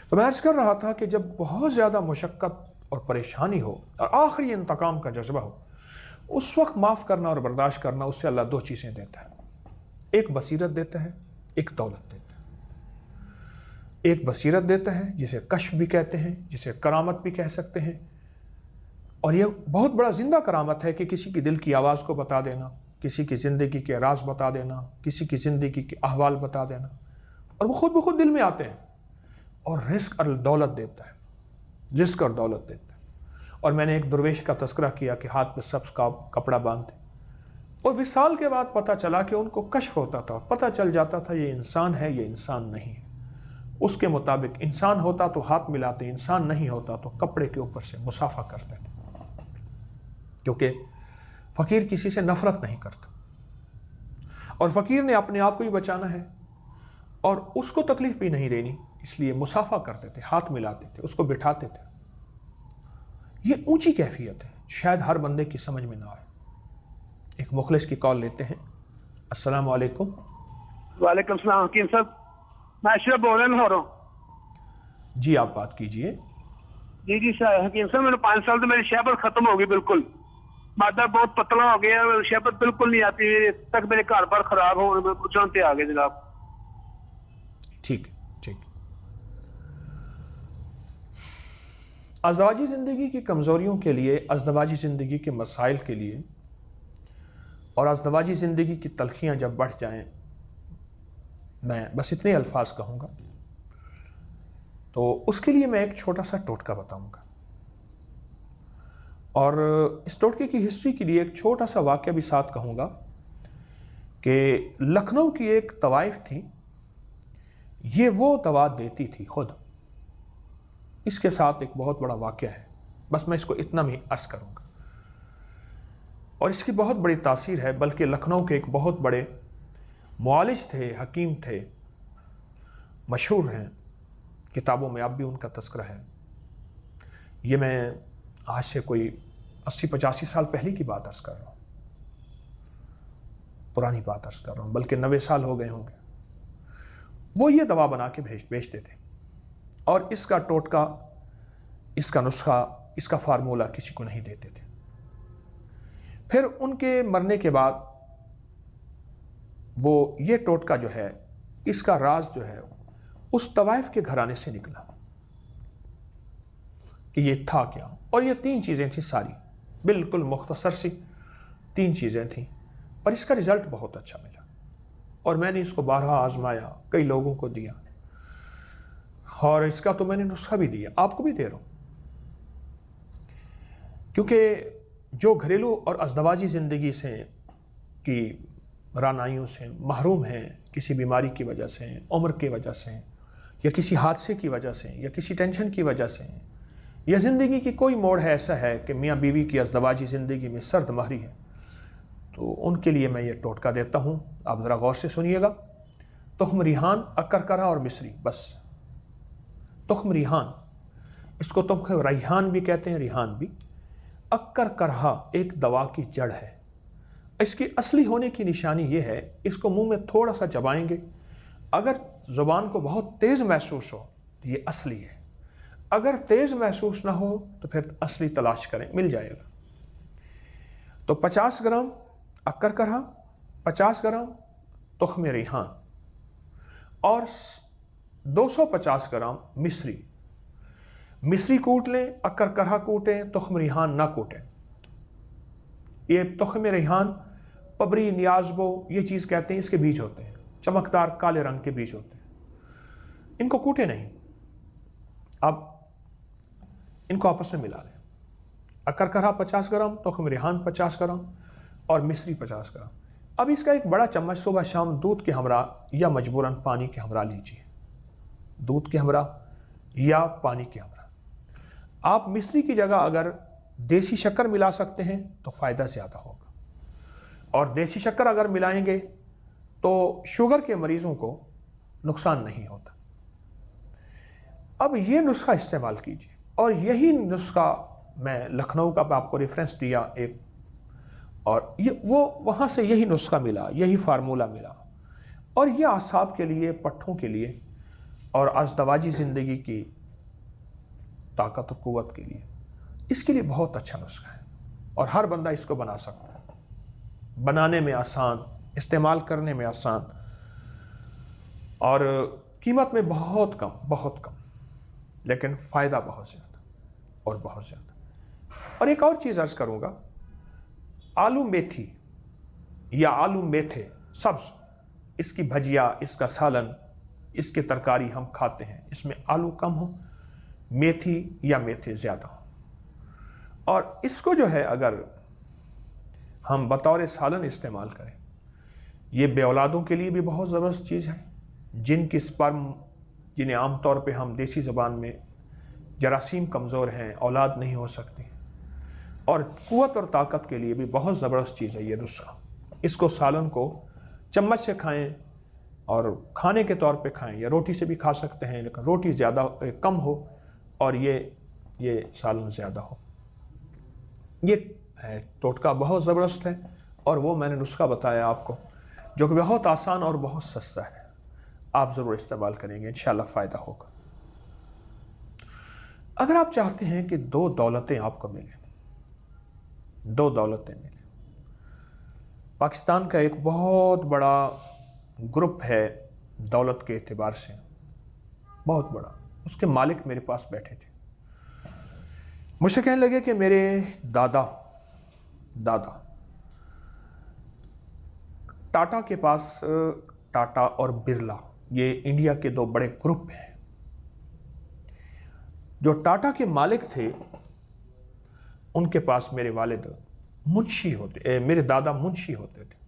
تو میں عرض کر رہا تھا کہ جب بہت زیادہ مشقت اور پریشانی ہو اور آخری انتقام کا جذبہ ہو، اس وقت معاف کرنا اور برداشت کرنا، اس سے اللہ دو چیزیں دیتا ہے، ایک بصیرت دیتا ہے، ایک دولت دیتا ہے۔ ایک بصیرت دیتا ہے جسے کشف بھی کہتے ہیں، جسے کرامت بھی کہہ سکتے ہیں، اور یہ بہت بڑا زندہ کرامت ہے کہ کسی کی دل کی آواز کو بتا دینا، کسی کی زندگی کے راز بتا دینا، کسی کی زندگی کے احوال بتا دینا، اور وہ خود بخود دل میں آتے ہیں۔ اور رزق اور دولت دیتا ہے، رزق اور دولت دیتا ہے۔ اور میں نے ایک درویش کا تذکرہ کیا کہ ہاتھ پہ سبز کا کپڑا باندھتے، اور وصال کے بعد پتہ چلا کہ ان کو کشف ہوتا تھا، پتہ چل جاتا تھا یہ انسان ہے، یہ انسان نہیں ہے۔ اس کے مطابق انسان ہوتا تو ہاتھ ملاتے، انسان نہیں ہوتا تو کپڑے کے اوپر سے مصافحہ کرتے تھے، کیونکہ فقیر کسی سے نفرت نہیں کرتا، اور فقیر نے اپنے آپ کو ہی بچانا ہے اور اس کو تکلیف بھی نہیں دینی، اس لیے مصافحہ کرتے تھے، ہاتھ ملاتے تھے، اس کو بٹھاتے تھے۔ یہ اونچی کیفیت ہے، شاید ہر بندے کی سمجھ میں نہ آئے۔ ایک مخلص کی کال لیتے ہیں۔ السلام علیکم۔ وعلیکم السلام حکیم صاحب، میں اشرف بول رہا ہوں لاہوروں۔ جی آپ بات کیجئے۔ جی سر حکیم صاحب، میرے 5 سال تو میری شہبت ختم ہو گئی، بالکل مادہ بہت پتلا ہو گیا، شہبت بالکل نہیں آتی تک، میرے گھر پر خراب ہو چانتے آ گئے جناب۔ ٹھیک ٹھیک۔ ازدواجی زندگی کی کمزوریوں کے لیے، ازدواجی زندگی کے مسائل کے لیے، اور ازدواجی زندگی کی تلخیاں جب بڑھ جائیں، میں بس اتنے الفاظ کہوں گا، تو اس کے لیے میں ایک چھوٹا سا ٹوٹکا بتاؤں گا، اور اس ٹوٹکے کی ہسٹری کے لیے ایک چھوٹا سا واقعہ بھی ساتھ کہوں گا کہ لکھنؤ کی ایک طوائف تھی، یہ وہ دوا دیتی تھی خود۔ اس کے ساتھ ایک بہت بڑا واقعہ ہے، بس میں اس کو اتنا بھی عرض کروں گا، اور اس کی بہت بڑی تاثیر ہے، بلکہ لکھنؤ کے ایک بہت بڑے معالج تھے، حکیم تھے، مشہور ہیں، کتابوں میں اب بھی ان کا تذکرہ ہے۔ یہ میں آج سے کوئی 80-85 سال پہلے کی بات عرض کر رہا ہوں، پرانی بات عرض کر رہا ہوں، بلکہ 90 سال ہو گئے ہوں گے۔ وہ یہ دوا بنا کے بیچتے تھے، اور اس کا ٹوٹکا، اس کا نسخہ، اس کا فارمولہ کسی کو نہیں دیتے تھے۔ پھر ان کے مرنے کے بعد وہ یہ ٹوٹکا جو ہے، اس کا راز جو ہے، اس طوائف کے گھرانے سے نکلا کہ یہ تھا کیا، اور یہ 3 چیزیں تھیں، ساری بالکل مختصر سی 3 چیزیں تھیں، اور اس کا رزلٹ بہت اچھا ملا، اور میں نے اس کو بارہا آزمایا، کئی لوگوں کو دیا، اور اس کا تو میں نے نسخہ بھی دیا، آپ کو بھی دے رہا ہوں، کیونکہ جو گھریلو اور ازدواجی زندگی سے کی رعنائیوں سے محروم ہیں، کسی بیماری کی وجہ سے، عمر کی وجہ سے، یا کسی حادثے کی وجہ سے، یا کسی ٹینشن کی وجہ سے، یا زندگی کی کوئی موڑ ہے ایسا ہے کہ میاں بیوی کی ازدواجی زندگی میں سرد مہری ہے، تو ان کے لیے میں یہ ٹوٹکا دیتا ہوں۔ آپ ذرا غور سے سنیے گا۔ تخم ریحان، اکرکرا اور مصری، بس تخم ریحان، اس کو تخم ریحان بھی کہتے ہیں، ریحان بھی۔ اکرکرا ایک دوا کی جڑ ہے۔ اس کی اصلی ہونے کی نشانی یہ ہے، اس کو منہ میں تھوڑا سا چبائیں گے، اگر زبان کو بہت تیز محسوس ہو تو یہ اصلی ہے، اگر تیز محسوس نہ ہو تو پھر اصلی تلاش کریں، مل جائے گا۔ تو 50 گرام اکرکرا، 50 گرام تخم ریحان، اور 250 گرام مصری۔ مصری کوٹ لیں، اکرکرا کوٹیں، تخم ریحان نہ کوٹیں۔ یہ تخم ریحان پبری، نیازبو، یہ چیز کہتے ہیں، اس کے بیج ہوتے ہیں، چمکدار کالے رنگ کے بیج ہوتے ہیں، ان کو کوٹے نہیں، اب ان کو آپس میں ملا لیں۔ اکرکرا 50 گرام، تخم ریحان 50 گرام، اور مصری 50 گرام۔ اب اس کا ایک بڑا چمچ صبح شام دودھ کے ہمراہ یا مجبوراً پانی کے ہمراہ لیجیے، دودھ کے ہمراہ یا پانی کے ہمراہ۔ آپ مصری کی جگہ اگر دیسی شکر ملا سکتے ہیں تو فائدہ زیادہ ہوگا، اور دیسی شکر اگر ملائیں گے تو شوگر کے مریضوں کو نقصان نہیں ہوتا۔ اب یہ نسخہ استعمال کیجیے، اور یہی نسخہ میں لکھنؤ کا آپ کو ریفرنس دیا ایک، اور وہ وہاں سے یہی نسخہ ملا، یہی فارمولہ ملا، اور یہ اعصاب کے لیے، پٹھوں کے لیے اور ازدواجی زندگی کی طاقت و قوت کے لیے، اس کے لیے بہت اچھا نسخہ ہے اور ہر بندہ اس کو بنا سکتا ہے، بنانے میں آسان، استعمال کرنے میں آسان، اور قیمت میں بہت کم، لیکن فائدہ بہت زیادہ اور بہت زیادہ۔ اور ایک اور چیز عرض کروں گا، آلو میتھی یا آلو میتھے سبز، اس کی بھجیا، اس کا سالن، اس کی ترکاری ہم کھاتے ہیں، اس میں آلو کم ہو، میتھی یا میتھے زیادہ ہو، اور اس کو جو ہے اگر ہم بطور سالن استعمال کریں، یہ بے اولادوں کے لیے بھی بہت زبردست چیز ہے، جن کی سپرم، جنہیں عام طور پہ ہم دیسی زبان میں جراثیم کمزور ہیں، اولاد نہیں ہو سکتی، اور قوت اور طاقت کے لیے بھی بہت زبردست چیز ہے یہ نسخہ۔ اس کو سالن کو چمچ سے کھائیں اور کھانے کے طور پہ کھائیں، یا روٹی سے بھی کھا سکتے ہیں، لیکن روٹی زیادہ کم ہو اور یہ سالن زیادہ ہو۔ یہ ٹوٹکا بہت زبردست ہے، اور وہ میں نے نسخہ بتایا آپ کو، جو کہ بہت آسان اور بہت سستا ہے، آپ ضرور استعمال کریں گے، انشاءاللہ فائدہ ہوگا۔ اگر آپ چاہتے ہیں کہ 2 دولتیں آپ کو ملیں، 2 دولتیں ملیں، پاکستان کا ایک بہت بڑا گروپ ہے دولت کے اعتبار سے، بہت بڑا، اس کے مالک میرے پاس بیٹھے تھے، مجھ سے کہنے لگے کہ میرے دادا ٹاٹا کے پاس، ٹاٹا اور برلا، یہ انڈیا کے 2 بڑے گروپ ہیں، جو ٹاٹا کے مالک تھے ان کے پاس میرے والد منشی ہوتے، میرے دادا منشی ہوتے تھے،